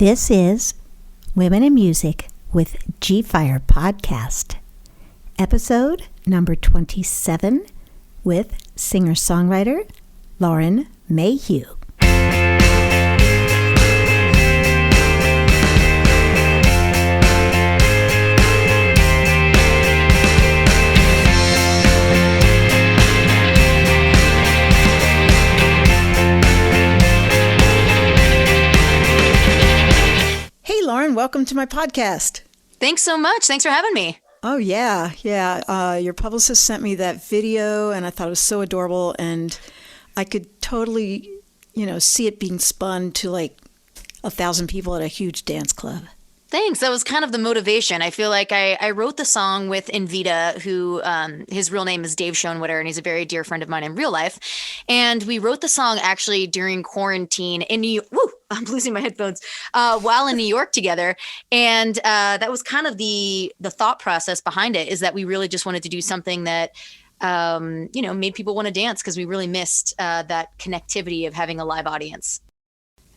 This is Women in Music with Gfire Podcast, episode number 27 with singer-songwriter Lauren Mayhew. Lauren, welcome to my podcast. Thanks so much. Thanks for having me. Oh, yeah. Your publicist sent me that video, and I thought it was so adorable, and I could totally, see it being spun to like 1,000 people at a huge dance club. Thanks. That was kind of the motivation. I feel like I wrote the song with Invita, who his real name is Dave Schoenwitter, and he's a very dear friend of mine in real life. And we wrote the song actually during quarantine in New York. Woo! I'm losing my headphones. While in New York together. And that was kind of the thought process behind it, is that we really just wanted to do something that made people want to dance, because we really missed that connectivity of having a live audience.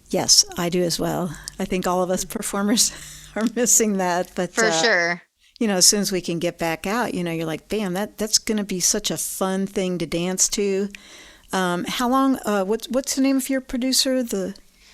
Yes, I do as well. I think all of us performers are missing that. But for sure. As soon as we can get back out, you're like, bam, that's going to be such a fun thing to dance to. How long, what's the name of your producer?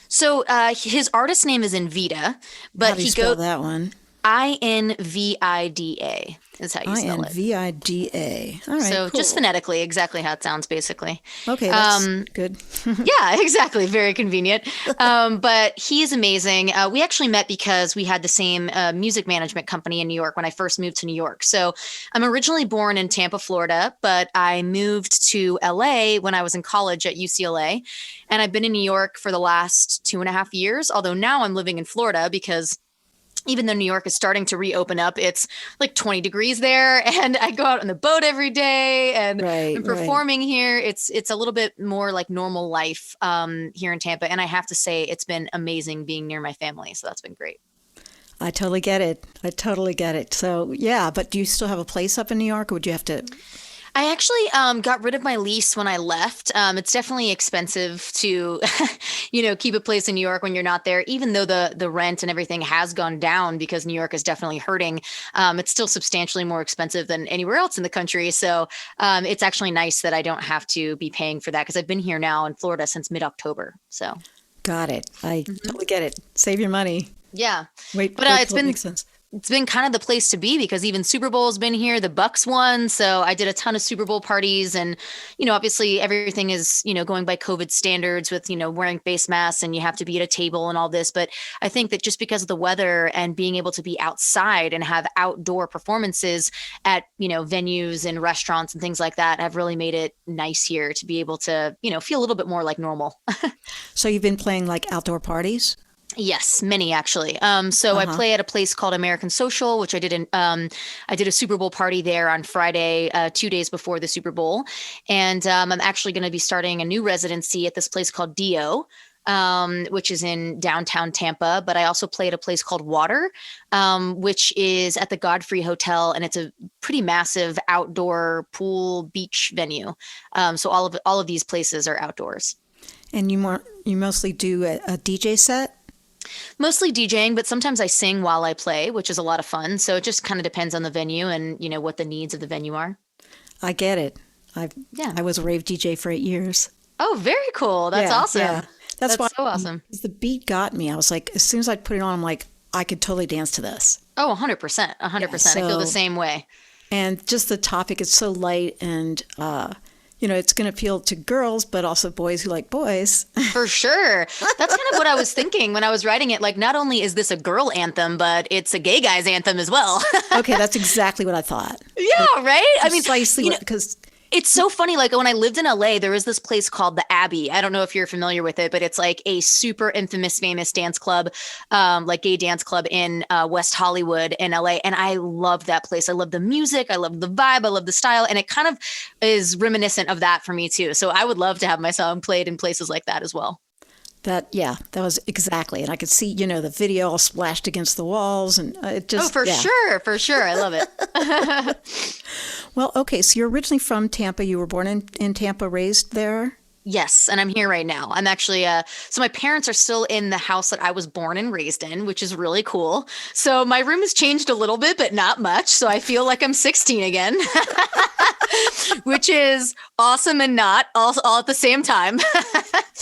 So his artist name is Invita, but how do you spell that one? Invida is how you spell it. Invida. All right. So cool. Just phonetically, exactly how it sounds, basically. Okay, that's good. Yeah, exactly. Very convenient. But he's amazing. We actually met because we had the same music management company in New York when I first moved to New York. So I'm originally born in Tampa, Florida, but I moved to LA when I was in college at UCLA. And I've been in New York for the last 2.5 years, although now I'm living in Florida because even though New York is starting to reopen up, it's like 20 degrees there, and I go out on the boat every day, and I'm performing here. It's a little bit more like normal life here in Tampa, and I have to say it's been amazing being near my family, so that's been great. I totally get it. So yeah, but do you still have a place up in New York, or would you have to? I actually got rid of my lease when I left. It's definitely expensive to, keep a place in New York when you're not there, even though the rent and everything has gone down because New York is definitely hurting. It's still substantially more expensive than anywhere else in the country. So it's actually nice that I don't have to be paying for that, because I've been here now in Florida since mid-October. So got it. I totally get it. Save your money. Yeah. But makes sense. It's been kind of the place to be, because even Super Bowl's been here. The Bucks won. So I did a ton of Super Bowl parties, and, obviously everything is, going by COVID standards with, wearing face masks, and you have to be at a table and all this. But I think that just because of the weather and being able to be outside and have outdoor performances at, venues and restaurants and things like that have really made it nice here to be able to, feel a little bit more like normal. So you've been playing like outdoor parties? Yes, many actually. So I play at a place called American Social, which I did I did a Super Bowl party there on Friday, 2 days before the Super Bowl. And I'm actually going to be starting a new residency at this place called Dio, which is in downtown Tampa. But I also play at a place called Water, which is at the Godfrey Hotel. And it's a pretty massive outdoor pool beach venue. So all of these places are outdoors. And you mostly do a DJ set? Mostly DJing, but sometimes I sing while I play, which is a lot of fun. So it just kind of depends on the venue and, what the needs of the venue are. I get it. I was a rave DJ for 8 years. Oh, very cool. That's awesome. Yeah. That's so awesome. The beat got me. I was like, as soon as I put it on, I'm like, I could totally dance to this. Oh, 100%. 100%. Yeah, I feel the same way. And just the topic is so light, and it's going to appeal to girls, but also boys who like boys. For sure. That's kind of what I was thinking when I was writing it. Like, not only is this a girl anthem, but it's a gay guy's anthem as well. Okay, that's exactly what I thought. Yeah, right? Precisely, because it's so funny. Like, when I lived in LA, there was this place called the Abbey. I don't know if you're familiar with it, but it's like a super infamous, famous dance club, like gay dance club in West Hollywood in LA. And I loved that place. I love the music. I love the vibe. I love the style. And it kind of is reminiscent of that for me too. So I would love to have my song played in places like that as well. That was exactly. And I could see, the video all splashed against the walls, and it just. Oh, for sure. I love it. Well, okay. So you're originally from Tampa. You were born in Tampa, raised there? Yes, and I'm here right now. I'm actually so my parents are still in the house that I was born and raised in, which is really cool. So my room has changed a little bit, but not much. So I feel like I'm 16 again, which is awesome and not all at the same time.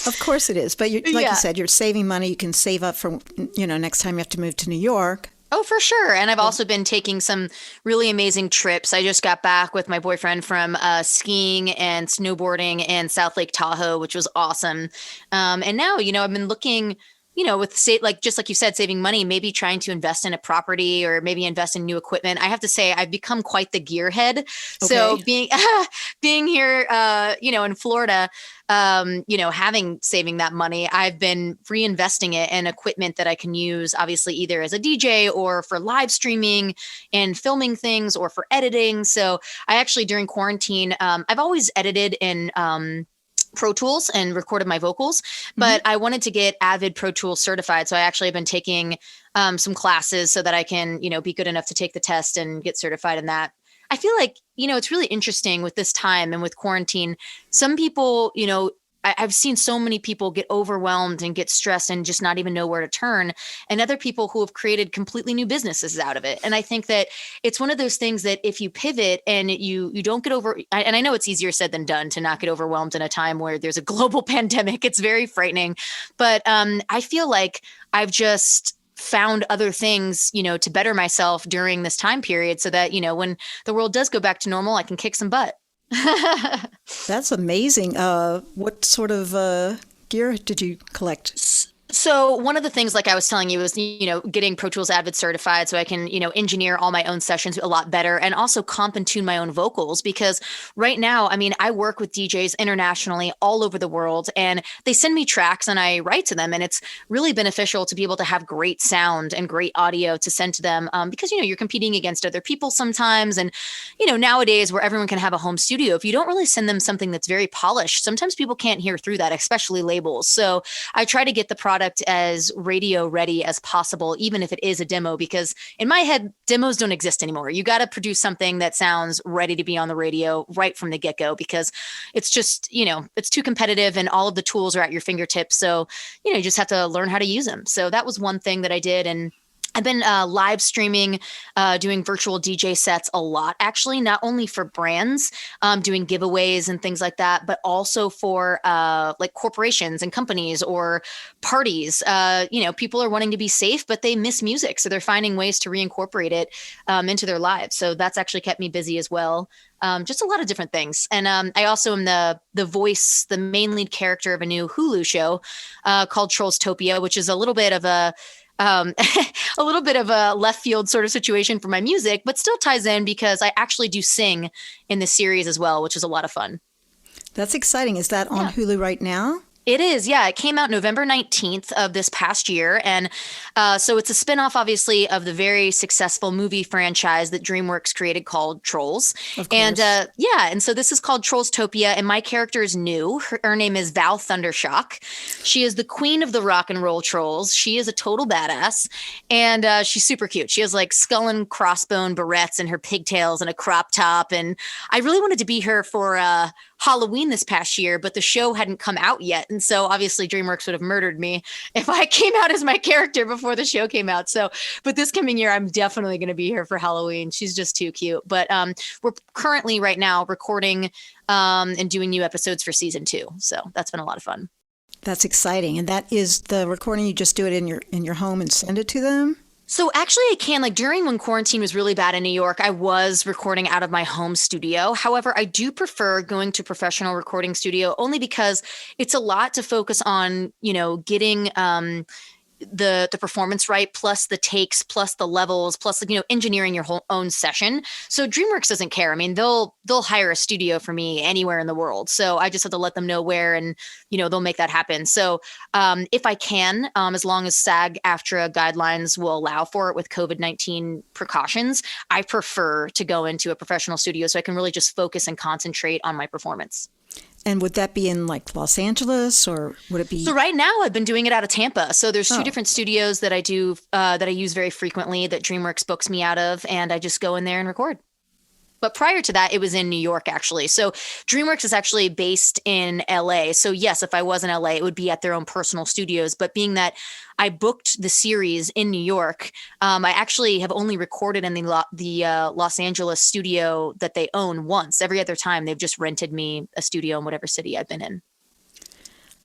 Of course it is. But like you Yeah. said, you're saving money. You can save up for, next time you have to move to New York. Oh, for sure. And I've also been taking some really amazing trips. I just got back with my boyfriend from skiing and snowboarding in South Lake Tahoe, which was awesome. And now, I've been looking, with like just like you said, saving money, maybe trying to invest in a property or maybe invest in new equipment. I have to say, I've become quite the gearhead. So Okay. being here, in Florida, having saving that money, I've been reinvesting it in equipment that I can use, obviously, either as a DJ or for live streaming and filming things or for editing. So I actually, during quarantine, I've always edited in, Pro Tools and recorded my vocals, but I wanted to get Avid Pro Tools certified. So I actually have been taking some classes so that I can, be good enough to take the test and get certified in that. I feel like, it's really interesting with this time and with quarantine. Some people, I've seen so many people get overwhelmed and get stressed and just not even know where to turn, and other people who have created completely new businesses out of it. And I think that it's one of those things that if you pivot and you don't get over, and I know it's easier said than done to not get overwhelmed in a time where there's a global pandemic. It's very frightening, but I feel like I've just found other things, to better myself during this time period so that, when the world does go back to normal, I can kick some butt. That's amazing. What sort of gear did you collect? So one of the things, like I was telling you, is, getting Pro Tools Avid certified so I can, engineer all my own sessions a lot better and also comp and tune my own vocals. Because right now, I mean, I work with DJs internationally all over the world, and they send me tracks and I write to them. And it's really beneficial to be able to have great sound and great audio to send to them, because, you're competing against other people sometimes. And, nowadays where everyone can have a home studio, if you don't really send them something that's very polished, sometimes people can't hear through that, especially labels. So I try to get the product as radio ready as possible, even if it is a demo, because in my head, demos don't exist anymore. You got to produce something that sounds ready to be on the radio right from the get-go, because it's just, it's too competitive and all of the tools are at your fingertips. So, you just have to learn how to use them. So that was one thing that I did. And I've been live streaming, doing virtual DJ sets a lot, actually, not only for brands, doing giveaways and things like that, but also for like corporations and companies or parties. People are wanting to be safe, but they miss music. So they're finding ways to reincorporate it into their lives. So that's actually kept me busy as well. Just a lot of different things. And I also am the voice, the main lead character of a new Hulu show called Trollstopia, which is a little bit of a a little bit of a left field sort of situation for my music, but still ties in because I actually do sing in the series as well, which is a lot of fun. That's exciting. Is that on Hulu right now? It is, yeah. It came out November 19th of this past year. And so it's a spinoff, obviously, of the very successful movie franchise that DreamWorks created called Trolls. Of And course. and so this is called Trollstopia, and my character is new. Her name is Val Thundershock. She is the queen of the rock and roll trolls. She is a total badass, and she's super cute. She has like skull and crossbone barrettes and her pigtails and a crop top. And I really wanted to be her for Halloween this past year, but the show hadn't come out yet. And so obviously DreamWorks would have murdered me if I came out as my character before the show came out. So, but this coming year, I'm definitely going to be here for Halloween. She's just too cute. But we're currently right now recording and doing new episodes for season 2. So that's been a lot of fun. That's exciting. And that is the recording. You just do it in your home and send it to them? So actually I can, like during when quarantine was really bad in New York, I was recording out of my home studio. However, I do prefer going to professional recording studio only because it's a lot to focus on, getting the performance right, plus the takes, plus the levels, plus engineering your whole own session. So DreamWorks doesn't care. I mean, they'll hire a studio for me anywhere in the world. So I just have to let them know where, and they'll make that happen. So if I can, as long as SAG-AFTRA guidelines will allow for it with COVID-19 precautions, I prefer to go into a professional studio so I can really just focus and concentrate on my performance. And would that be in like Los Angeles, or would it be? So right now I've been doing it out of Tampa. So there's 2 different studios that I do, that I use very frequently that DreamWorks books me out of, and I just go in there and record. But prior to that, it was in New York, actually. So DreamWorks is actually based in LA. So yes, if I was in LA, it would be at their own personal studios. But being that I booked the series in New York, I actually have only recorded in the Los Angeles studio that they own once. Every other time, they've just rented me a studio in whatever city I've been in.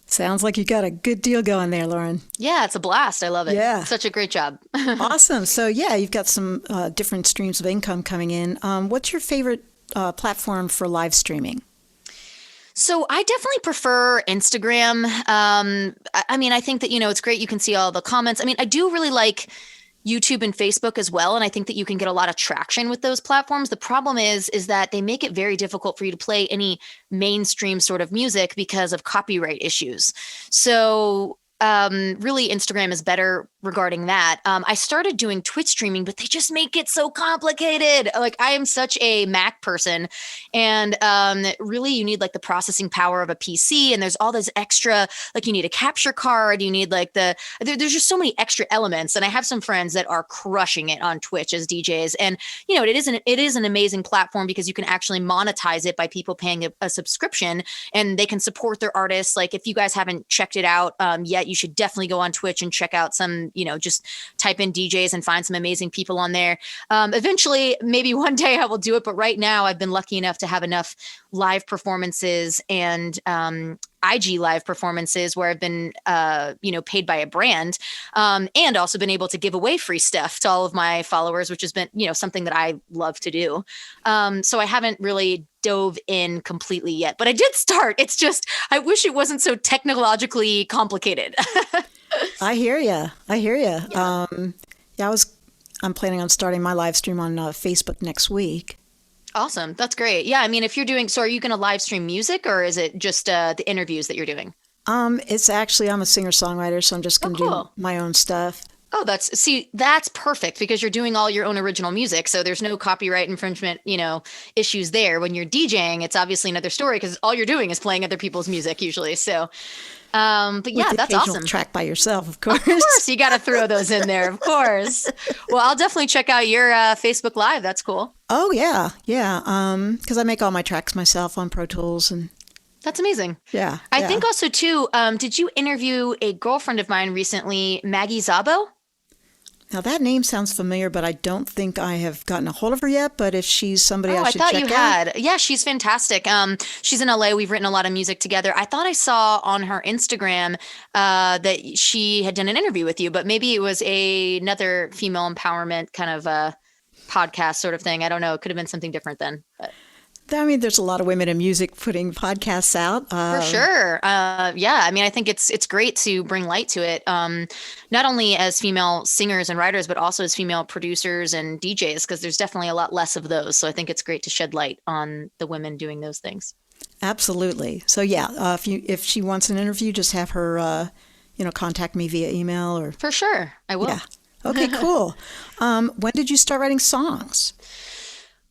Sounds like you got a good deal going there, Lauren. Yeah, it's a blast. I love it. Yeah. Such a great job. Awesome. So yeah, you've got some different streams of income coming in. What's your favorite platform for live streaming? So I definitely prefer Instagram. I mean, I think that, it's great. You can see all the comments. I mean, I do really like YouTube and Facebook as well. And I think that you can get a lot of traction with those platforms. The problem is that they make it very difficult for you to play any mainstream sort of music because of copyright issues. So really Instagram is better regarding that. I started doing Twitch streaming, but they just make it so complicated. Like I am such a Mac person, and really you need like the processing power of a PC, and there's all this extra, like you need a capture card, you need like there's just so many extra elements. And I have some friends that are crushing it on Twitch as DJs, and it is an amazing platform because you can actually monetize it by people paying a subscription, and they can support their artists. Like if you guys haven't checked it out yet, you should definitely go on Twitch and check out some, just type in DJs and find some amazing people on there. Eventually, maybe one day I will do it. But right now I've been lucky enough to have enough live performances and IG live performances where I've been, paid by a brand, and also been able to give away free stuff to all of my followers, which has been, something that I love to do. So I haven't really dove in completely yet, but I did start. It's just, I wish it wasn't so technologically complicated. I hear you. Yeah. I'm planning on starting my live stream on Facebook next week. Awesome. That's great. Yeah. I mean, if you're doing, so are you going to live stream music, or is it just the interviews that you're doing? It's actually, I'm a singer-songwriter, so I'm just going to do my own stuff. Oh, that's perfect because you're doing all your own original music. So there's no copyright infringement, issues there. When you're DJing, it's obviously another story because all you're doing is playing other people's music usually. So, but yeah, that's awesome. Track by yourself, of course. Of course, you got to throw those in there, of course. Well, I'll definitely check out your Facebook Live. That's cool. Oh yeah, yeah. Because I make all my tracks myself on Pro Tools and. That's amazing. Yeah. I think also too, did you interview a girlfriend of mine recently, Maggie Zabo? Now that name sounds familiar, but I don't think I have gotten a hold of her yet. But if she's somebody I should check out. I thought you had. Yeah, she's fantastic. She's in LA. We've written a lot of music together. I thought I saw on her Instagram that she had done an interview with you, but maybe it was another female empowerment kind of podcast sort of thing. I don't know. It could have been something different then. But. I mean, there's a lot of women in music putting podcasts out. For sure. Yeah. I mean, I think it's great to bring light to it, not only as female singers and writers, but also as female producers and DJs, because there's definitely a lot less of those. So I think it's great to shed light on the women doing those things. Absolutely. So yeah, if she wants an interview, just have her, contact me via email or. For sure. I will. Yeah. Okay, cool. When did you start writing songs?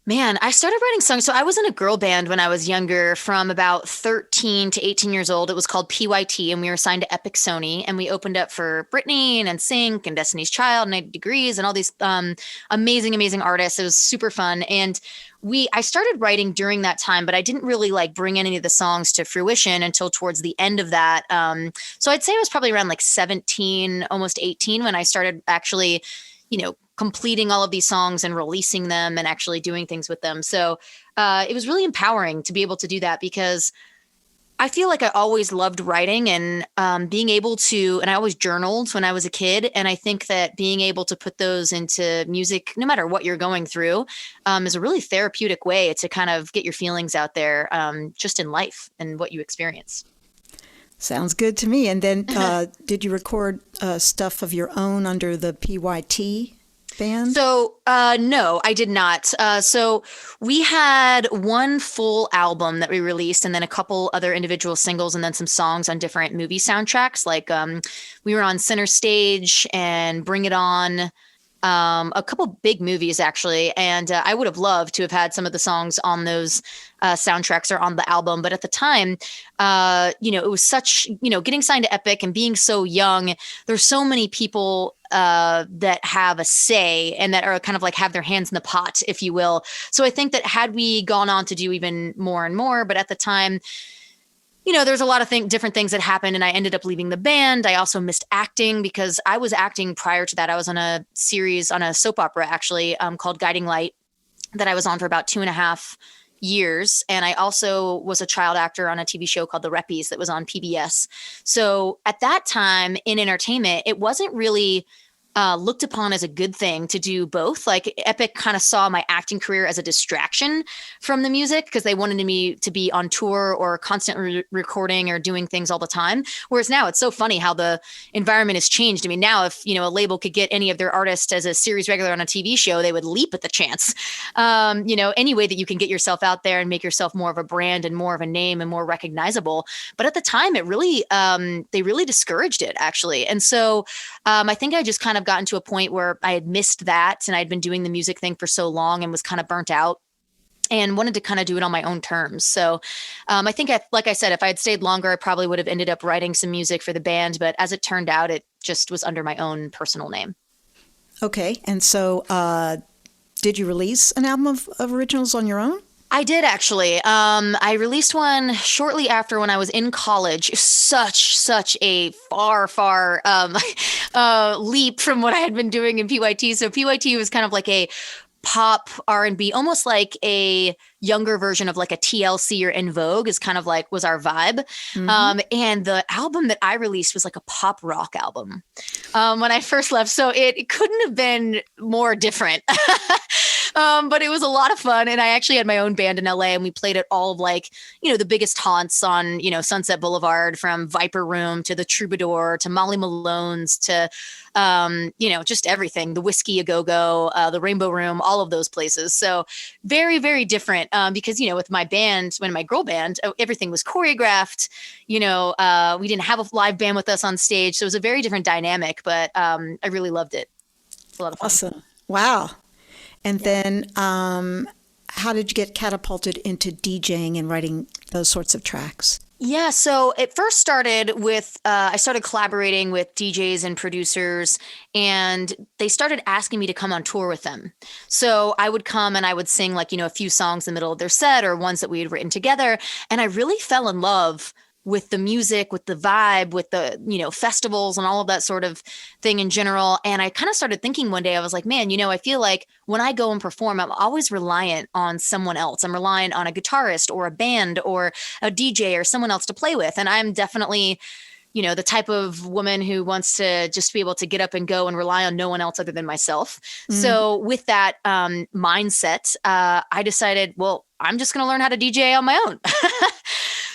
Man, I started writing songs. So I was in a girl band when I was younger, from about 13 to 18 years old. It was called PYT, and we were signed to Epic Sony, and we opened up for Britney and NSYNC and Destiny's Child, 90 Degrees, and all these amazing artists. It was super fun. And I started writing during that time, but I didn't really bring any of the songs to fruition until towards the end of that. So I'd say I was probably around 17, almost 18 when I started actually, completing all of these songs and releasing them and actually doing things with them. So it was really empowering to be able to do that, because I feel like I always loved writing and being able to, and I always journaled when I was a kid. And I think that being able to put those into music, no matter what you're going through, is a really therapeutic way to kind of get your feelings out there, just in life and what you experience. Sounds good to me. And then did you record stuff of your own under the PYT band? So no, I did not. So we had one full album that we released, and then a couple other individual singles, and then some songs on different movie soundtracks. We were on Center Stage and Bring It On. a couple big movies actually. And I would have loved to have had some of the songs on those soundtracks or on the album. But at the time, it was such, getting signed to Epic and being so young, there's so many people that have a say and that are kind of like have their hands in the pot, if you will. So I think that had we gone on to do even more and more, but at the time, there's a lot of different things that happened and I ended up leaving the band. I also missed acting because I was acting prior to that. I was on a series, on a soap opera actually, called Guiding Light that I was on for about 2.5 years. And I also was a child actor on a TV show called The Reppies that was on PBS. So at that time in entertainment, it wasn't really looked upon as a good thing to do both. Like Epic kind of saw my acting career as a distraction from the music because they wanted me to be on tour or constantly recording or doing things all the time. Whereas now it's so funny how the environment has changed. I mean, now if, a label could get any of their artists as a series regular on a TV show, they would leap at the chance. Any way that you can get yourself out there and make yourself more of a brand and more of a name and more recognizable. But at the time, it really, they really discouraged it actually. And so I think I just kind of gotten to a point where I had missed that and I'd been doing the music thing for so long and was kind of burnt out and wanted to kind of do it on my own terms. So I think, like I said, if I had stayed longer, I probably would have ended up writing some music for the band. But as it turned out, it just was under my own personal name. Okay. And so did you release an album of originals on your own? I did actually. I released one shortly after when I was in college. Such a far leap from what I had been doing in PYT. So PYT was kind of like a pop R&B, almost like a younger version of like a TLC or En Vogue is kind of like was our vibe. Mm-hmm. And the album that I released was like a pop rock album when I first left. So it couldn't have been more different. But it was a lot of fun. And I actually had my own band in LA and we played at all of like, the biggest haunts on, Sunset Boulevard, from Viper Room to the Troubadour to Molly Malone's to, just everything, the Whiskey A Go-Go, the Rainbow Room, all of those places. So very, very different because, with my band, my girl band, everything was choreographed, we didn't have a live band with us on stage. So it was a very different dynamic, but I really loved it. It's a lot of fun. Awesome. Wow. And then how did you get catapulted into DJing and writing those sorts of tracks? Yeah, so it first started with, I started collaborating with DJs and producers, and they started asking me to come on tour with them. So I would come and I would sing like, a few songs in the middle of their set or ones that we had written together. And I really fell in love with the music, with the vibe, with the, festivals and all of that sort of thing in general. And I kind of started thinking one day, I was like, man, I feel like when I go and perform, I'm always reliant on someone else. I'm reliant on a guitarist or a band or a DJ or someone else to play with. And I'm definitely, the type of woman who wants to just be able to get up and go and rely on no one else other than myself. Mm. So with that mindset, I decided, well, I'm just going to learn how to DJ on my own.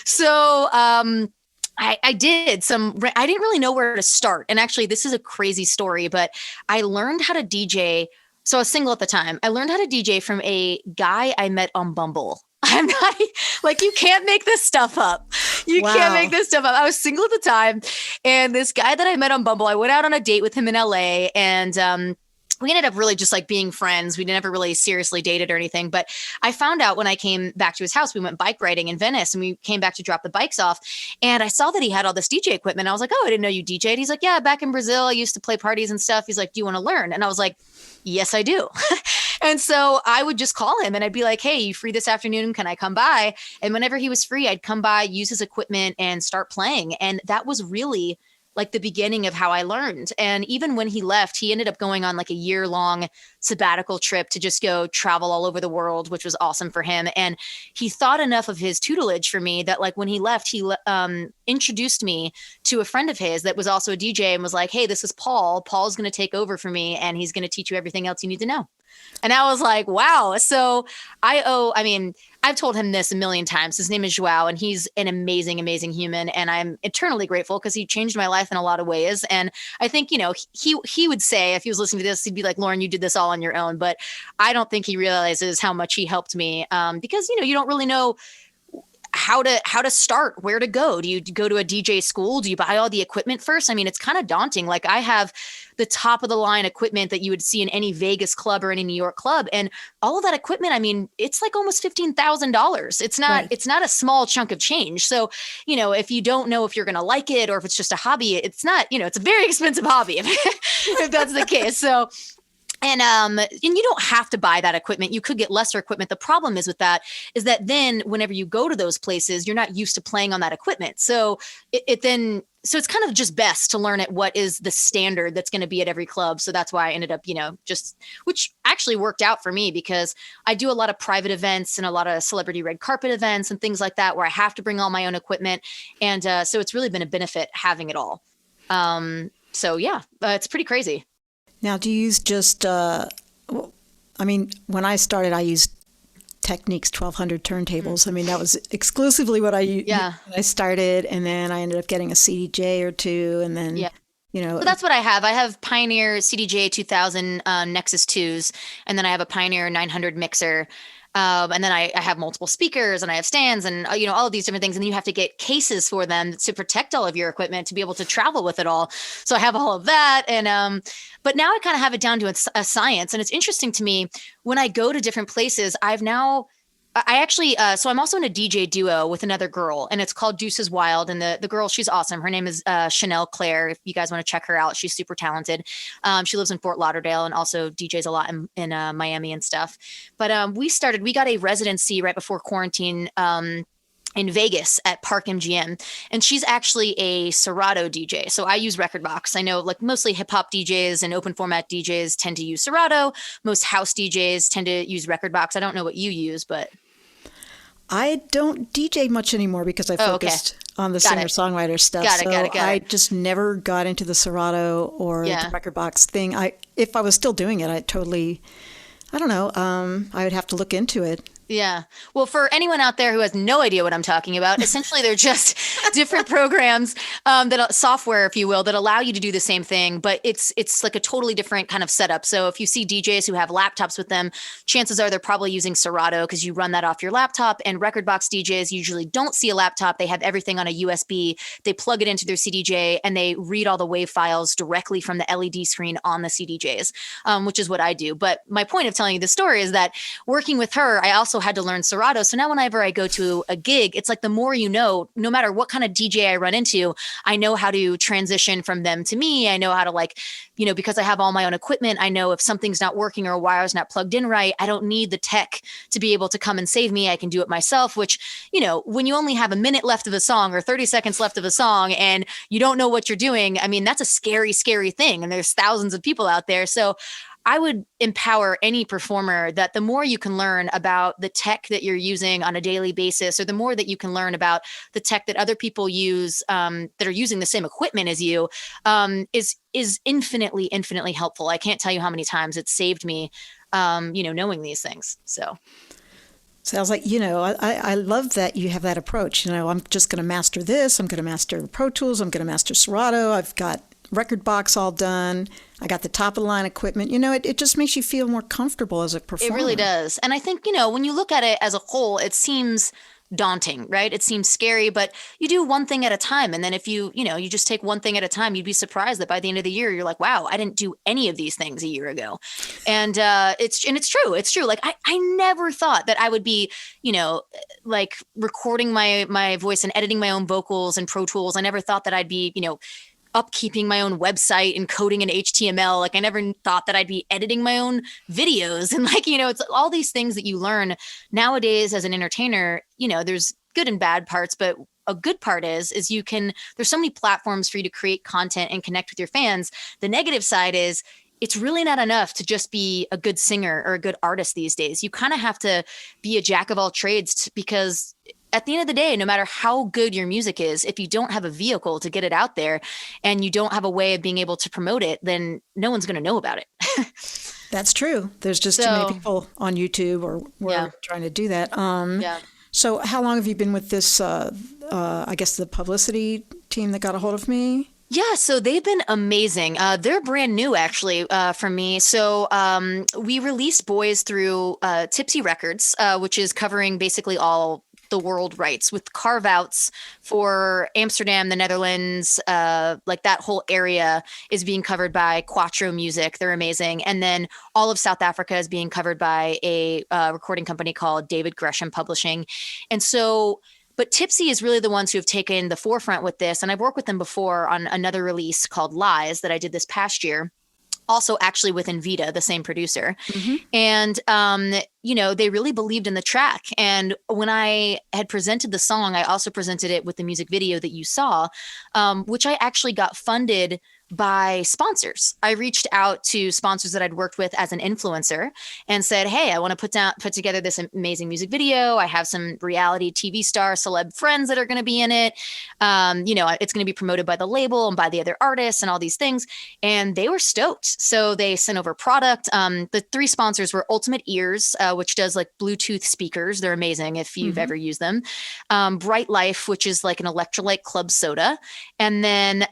So I did I didn't really know where to start. And actually, this is a crazy story, but I learned how to DJ. So I was single at the time. I learned how to DJ from a guy I met on Bumble. I'm not like, you can't make this stuff up. You can't make this stuff up. I was single at the time. And this guy that I met on Bumble, I went out on a date with him in LA and, we ended up really just like being friends. We never really seriously dated or anything. But I found out when I came back to his house, we went bike riding in Venice and we came back to drop the bikes off. And I saw that he had all this DJ equipment. I was like, oh, I didn't know you DJ'd. He's like, yeah, back in Brazil, I used to play parties and stuff. He's like, do you want to learn? And I was like, yes, I do. And so I would just call him and I'd be like, hey, you free this afternoon? Can I come by? And whenever he was free, I'd come by, use his equipment and start playing. And that was really like the beginning of how I learned. And even when he left, he ended up going on like a year-long sabbatical trip to just go travel all over the world, which was awesome for him. And he thought enough of his tutelage for me that like when he left, he introduced me to a friend of his that was also a DJ and was like, hey, this is Paul. Paul's going to take over for me and he's going to teach you everything else you need to know. And I was like, wow. So I've told him this a million times. His name is Joao, and he's an amazing, amazing human. And I'm eternally grateful because he changed my life in a lot of ways. And I think, he would say, if he was listening to this, he'd be like, Lauren, you did this all on your own. But I don't think he realizes how much he helped me because, you don't really know. how to start, where to go. Do you go to a DJ school? Do you buy all the equipment first? I mean, it's kind of daunting. Like I have the top of the line equipment that you would see in any Vegas club or any New York club. And all of that equipment, I mean, it's like almost $15,000. It's not a small chunk of change. So, if you don't know if you're going to like it or if it's just a hobby, it's not, it's a very expensive hobby if that's the case. So, and you don't have to buy that equipment. You could get lesser equipment. The problem is is that then whenever you go to those places, you're not used to playing on that equipment. So so it's kind of just best to learn at what is the standard that's going to be at every club. So that's why I ended up, which actually worked out for me because I do a lot of private events and a lot of celebrity red carpet events and things like that, where I have to bring all my own equipment. And so it's really been a benefit having it all. So yeah, it's pretty crazy. Now, do you use just, when I started, I used Technics 1200 turntables. I mean, that was exclusively what I used when I started. And then I ended up getting a CDJ or two. And then, So that's what I have. I have Pioneer CDJ 2000 Nexus 2s. And then I have a Pioneer 900 mixer. And then I have multiple speakers and I have stands and, all of these different things. And then you have to get cases for them to protect all of your equipment to be able to travel with it all. So I have all of that. And, but now I kind of have it down to a science. And it's interesting to me when I go to different places, so I'm also in a DJ duo with another girl and it's called Deuces Wild. And the girl, she's awesome. Her name is Chanel Claire. If you guys want to check her out, she's super talented. She lives in Fort Lauderdale and also DJs a lot in Miami and stuff. But we got a residency right before quarantine in Vegas at Park MGM. And she's actually a Serato DJ. So I use Rekordbox. I know like mostly hip hop DJs and open format DJs tend to use Serato. Most house DJs tend to use Rekordbox. I don't know what you use, but I don't DJ much anymore because I focused on the singer-songwriter stuff. Got it. I just never got into the Serato or the Rekordbox thing. If I was still doing it, I don't know. I would have to look into it. Yeah. Well, for anyone out there who has no idea what I'm talking about, essentially they're just different programs, software, if you will, that allow you to do the same thing, but it's like a totally different kind of setup. So if you see DJs who have laptops with them, chances are they're probably using Serato because you run that off your laptop, and Rekordbox DJs usually don't see a laptop. They have everything on a USB. They plug it into their CDJ and they read all the WAV files directly from the LED screen on the CDJs, which is what I do. But my point of telling you this story is that working with her, I also had to learn Serato. So now whenever I go to a gig, it's like the more you know, no matter what kind of DJ I run into, I know how to transition from them to me. I know how to because I have all my own equipment, I know if something's not working or a wire's not plugged in right, I don't need the tech to be able to come and save me. I can do it myself, which, when you only have a minute left of a song or 30 seconds left of a song and you don't know what you're doing, I mean, that's a scary, scary thing. And there's thousands of people out there. So I would empower any performer that the more you can learn about the tech that you're using on a daily basis, or the more that you can learn about the tech that other people use that are using the same equipment as you, is infinitely, infinitely helpful. I can't tell you how many times it's saved me, knowing these things. So. Sounds like, I love that you have that approach. I'm just going to master this. I'm going to master Pro Tools. I'm going to master Serato. I've got Rekordbox all done. I got the top of the line equipment. It just makes you feel more comfortable as a performer. It really does. And I think, when you look at it as a whole, it seems daunting, right? It seems scary, but you do one thing at a time. And then if you just take one thing at a time, you'd be surprised that by the end of the year, you're like, wow, I didn't do any of these things a year ago. And it's true. It's true. Like I never thought that I would be, like recording my voice and editing my own vocals and Pro Tools. I never thought that I'd be, upkeeping my own website and coding in HTML. Like I never thought that I'd be editing my own videos. And it's all these things that you learn nowadays as an entertainer. There's good and bad parts, but a good part is there's so many platforms for you to create content and connect with your fans. The negative side is it's really not enough to just be a good singer or a good artist these days. You kind of have to be a jack of all trades because at the end of the day, no matter how good your music is, if you don't have a vehicle to get it out there and you don't have a way of being able to promote it, then no one's going to know about it. That's true. There's just too many people on YouTube or we're trying to do that. So how long have you been with this, I guess the publicity team that got a hold of me? Yeah, so they've been amazing. They're brand new, actually, for me. So we released Boys through Tipsy Records, which is covering basically all the world rights with carve outs for Amsterdam, the Netherlands, like that whole area is being covered by Quattro Music. They're amazing. And then all of South Africa is being covered by a recording company called David Gresham Publishing. And so, but Tipsy is really the ones who have taken the forefront with this. And I've worked with them before on another release called Lies that I did this past year. Also actually with Invita, the same producer. Mm-hmm. And, you know, they really believed in the track. And when I had presented the song, I also presented it with the music video that you saw, which I actually got funded by sponsors. I reached out to sponsors that I'd worked with as an influencer and said, hey, I want to put together this amazing music video. I have some reality TV star celeb friends that are going to be in it. You know, it's going to be promoted by the label and by the other artists and all these things. And they were stoked. So they sent over product. The 3 sponsors were Ultimate Ears, which does like Bluetooth speakers. They're amazing if you've ever used them. Bright Life, which is like an electrolyte club soda. And then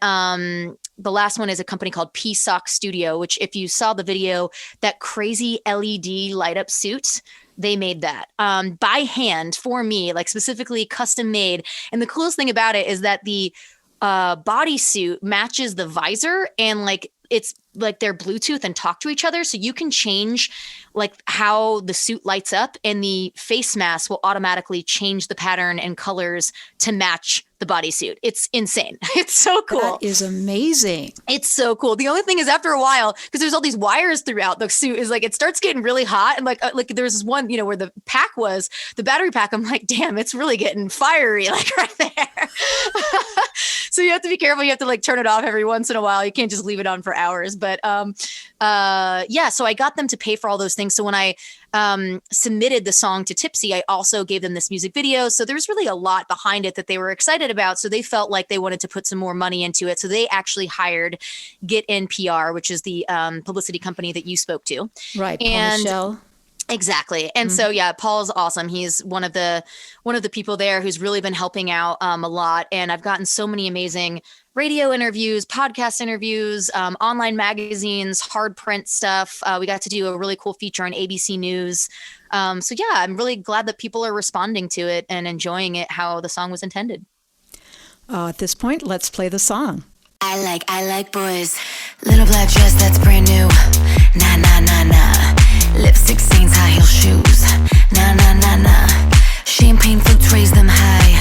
the last one is a company called P-Sock Studio, which if you saw the video, that crazy LED light up suit, they made that by hand for me, like specifically custom made. And the coolest thing about it is that the bodysuit matches the visor, and like it's like they're Bluetooth and talk to each other. So you can change like how the suit lights up, and the face mask will automatically change the pattern and colors to match the bodysuit. It's insane. It's so cool. That is amazing. It's so cool. The only thing is after a while, because there's all these wires throughout the suit, is like it starts getting really hot. And like there's this one, you know, where the pack was, the battery pack, I'm like, damn, it's really getting fiery, like right there. So you have to be careful. You have to like turn it off every once in a while. You can't just leave it on for hours. But yeah, so I got them to pay for all those things. So when I submitted the song to Tipsy, I also gave them this music video. So there's really a lot behind it that they were excited about. So they felt like they wanted to put some more money into it. So they actually hired Get In PR, which is the publicity company that you spoke to. Right. And Michelle. Exactly. And so, yeah, Paul's awesome. He's one of the people there who's really been helping out a lot. And I've gotten so many amazing radio interviews, podcast interviews, online magazines, hard print stuff. We got to do a really cool feature on ABC News. So yeah, I'm really glad that people are responding to it and enjoying it how the song was intended. At this point, let's play the song. I like boys. Little black dress that's brand new. Nah, nah, nah, nah. Lipstick stains, high heel shoes. Nah, nah, nah, nah. Champagne flutes raise them high.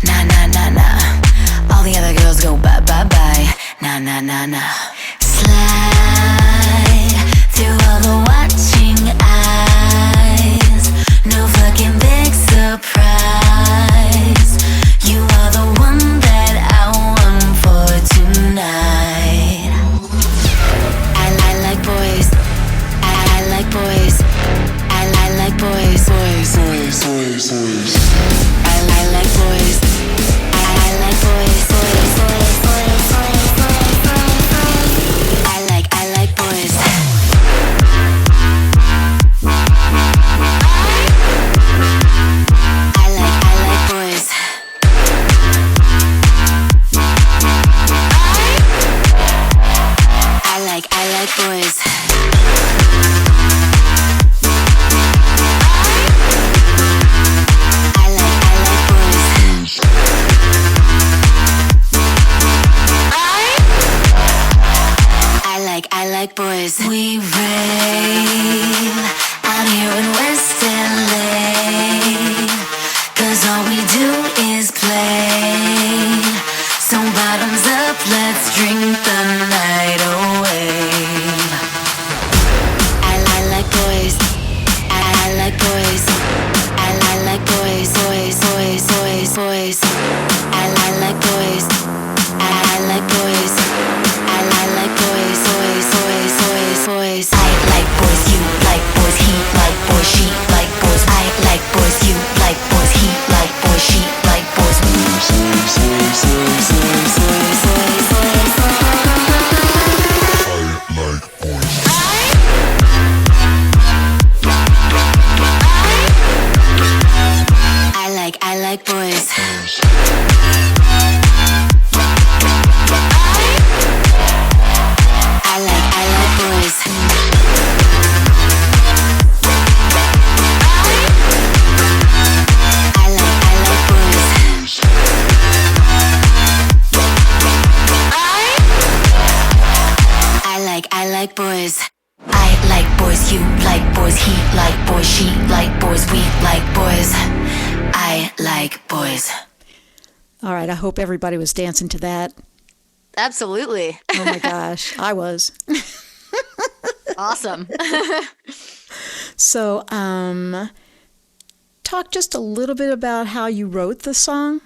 Nah, nah, nah, nah. All the other girls go bye, bye, bye. Nah, nah, nah, nah. Slide through all the watching eyes. No fucking big surprise. You are the one that I want for tonight. I like boys. I like boys. I like boys. Boys. I like boys. I like boys. I like boys. I like boys. I like boys. I like boys. We rave out here in West LA, 'cause all we do is play. So bottoms up, let's drink the night away. I like boys. I like boys. I like boys. Boys. I like boys. I like boys. I like boys. I like boys. You like boys. He like boys. She boys, you like boys, he like boys, she like boys, we like boys. I like boys. All right, I hope everybody was dancing to that. Absolutely. Oh my gosh, I was. Awesome. So, talk just a little bit about how you wrote the song.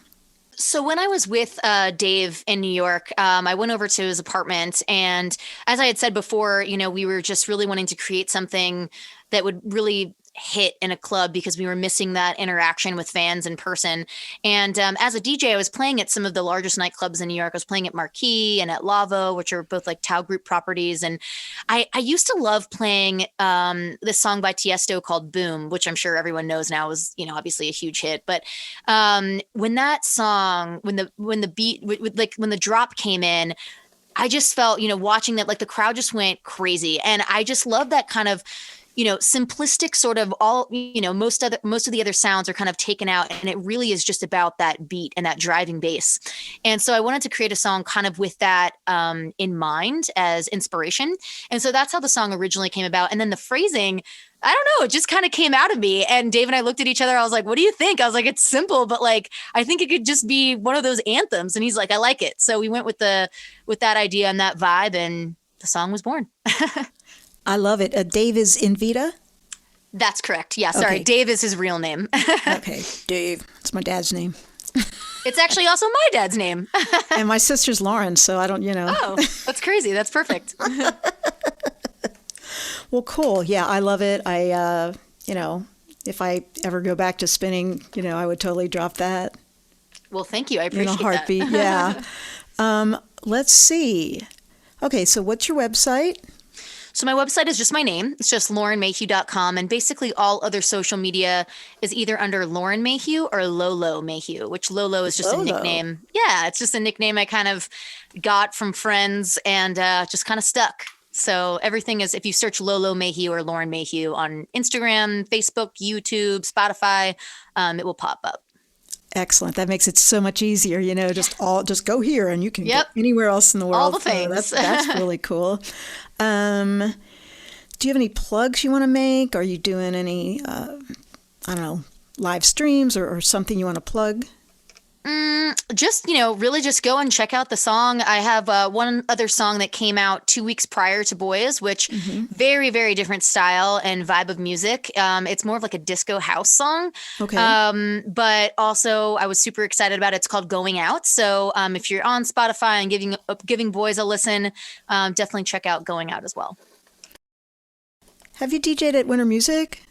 So when I was with Dave in New York, I went over to his apartment, and as I had said before, we were just really wanting to create something that would really hit in a club because we were missing that interaction with fans in person. And as a DJ, I was playing at some of the largest nightclubs in New York. I was playing at Marquee and at Lavo, which are both like Tao Group properties. And I used to love playing this song by Tiesto called Boom, which I'm sure everyone knows now was, obviously a huge hit. But when that song, when the beat, when the drop came in, I just felt, watching that, like the crowd just went crazy. And I just love that kind of, simplistic sort of all, most of the other sounds are kind of taken out, and it really is just about that beat and that driving bass. And so I wanted to create a song kind of with that in mind as inspiration. And so that's how the song originally came about. And then the phrasing, I don't know, it just kind of came out of me. And Dave and I looked at each other. I was like, what do you think? I was like, it's simple, but like, I think it could just be one of those anthems. And he's like, I like it. So we went with that idea and that vibe, and the song was born. I love it. Dave is Invita? That's correct. Yeah, sorry. Okay. Dave is his real name. Okay, Dave. It's my dad's name. It's actually also my dad's name. And my sister's Lauren, so I don't, Oh, that's crazy. That's perfect. Well, cool. Yeah, I love it. I, if I ever go back to spinning, I would totally drop that. Well, thank you. I In appreciate a heartbeat, that. yeah. Let's see. Okay, so what's your website? So my website is just my name. It's just laurenmayhew.com. And basically all other social media is either under Lauren Mayhew or Lolo Mayhew, which Lolo is just Lolo. a nickname. Yeah, it's just a nickname I kind of got from friends and just kind of stuck. So everything is, if you search Lolo Mayhew or Lauren Mayhew on Instagram, Facebook, YouTube, Spotify, it will pop up. Excellent. That makes it so much easier, just go here and you can Yep. get anywhere else in the world. All the So things. that's really cool. Do you have any plugs you want to make? Are you doing any, live streams or something you want to plug? Just, really just go and check out the song. I have one other song that came out 2 weeks prior to Boys, which very, very different style and vibe of music. It's more of like a disco house song. Okay. But also I was super excited about it. It's called Going Out. So if you're on Spotify and giving Boys a listen, definitely check out Going Out as well. Have you DJ'd at Winter Music?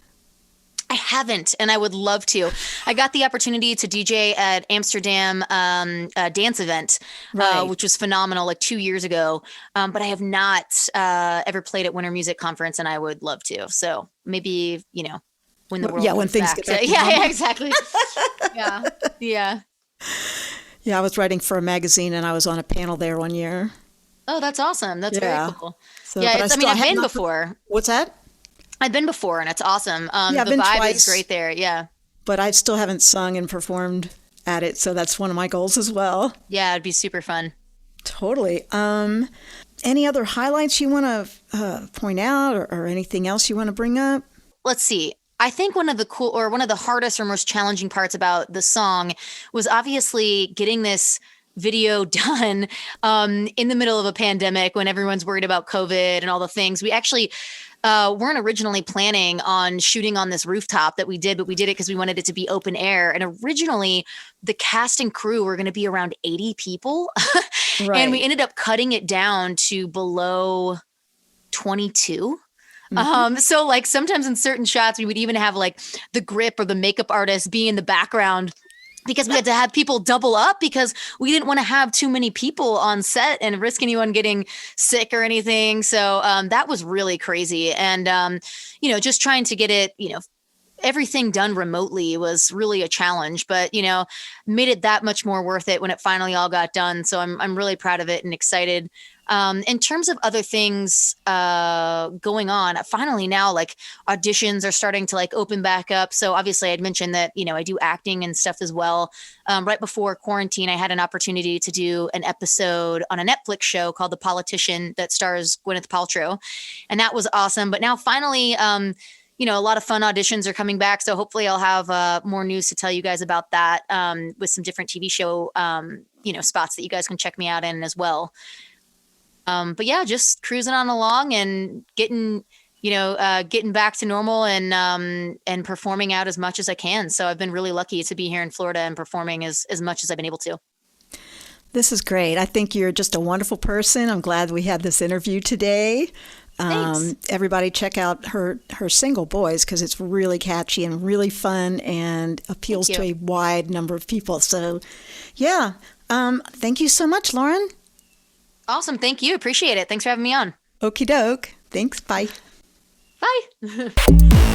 I haven't, and I would love to. I got the opportunity to DJ at Amsterdam dance event, Right. which was phenomenal, like 2 years ago. But I have not ever played at Winter Music Conference, and I would love to. So maybe, when the world when comes things back get back to, to yeah, normal. exactly. Yeah. Yeah, I was writing for a magazine and I was on a panel there one year. Oh, that's awesome. That's Yeah. very cool. So, Yeah, but I've have been not- before. What's that? I've been before, and it's awesome. Yeah, I've the been vibe twice. is great there. Yeah. But I still haven't sung and performed at it, so that's one of my goals as well. Yeah, it'd be super fun. Totally. Any other highlights you want to point out or anything else you want to bring up? Let's see. I think one of the hardest or most challenging parts about the song was obviously getting this video done in the middle of a pandemic when everyone's worried about COVID and all the things. We actually weren't originally planning on shooting on this rooftop that we did, but we did it because we wanted it to be open air. And originally the cast and crew were going to be around 80 people. Right. And we ended up cutting it down to below 22. So like sometimes in certain shots, we would even have like the grip or the makeup artist be in the background because we had to have people double up because we didn't want to have too many people on set and risk anyone getting sick or anything. So that was really crazy. And, just trying to get it, everything done remotely was really a challenge, but made it that much more worth it when it finally all got done. So I'm really proud of it and excited. In terms of other things going on, finally now like auditions are starting to like open back up. So obviously I'd mentioned that, I do acting and stuff as well. Right before quarantine, I had an opportunity to do an episode on a Netflix show called The Politician that stars Gwyneth Paltrow. And that was awesome. But now finally, a lot of fun auditions are coming back. So hopefully I'll have more news to tell you guys about that with some different TV show, spots that you guys can check me out in as well. But yeah, just cruising on along and getting back to normal and performing out as much as I can. So I've been really lucky to be here in Florida and performing as much as I've been able to. This is great. I think you're just a wonderful person. I'm glad we had this interview today. Everybody check out her single Boys because it's really catchy and really fun and appeals to a wide number of people. So yeah, thank you so much, Lauren. Awesome. Thank you. Appreciate it. Thanks for having me on. Okie doke. Thanks. Bye. Bye.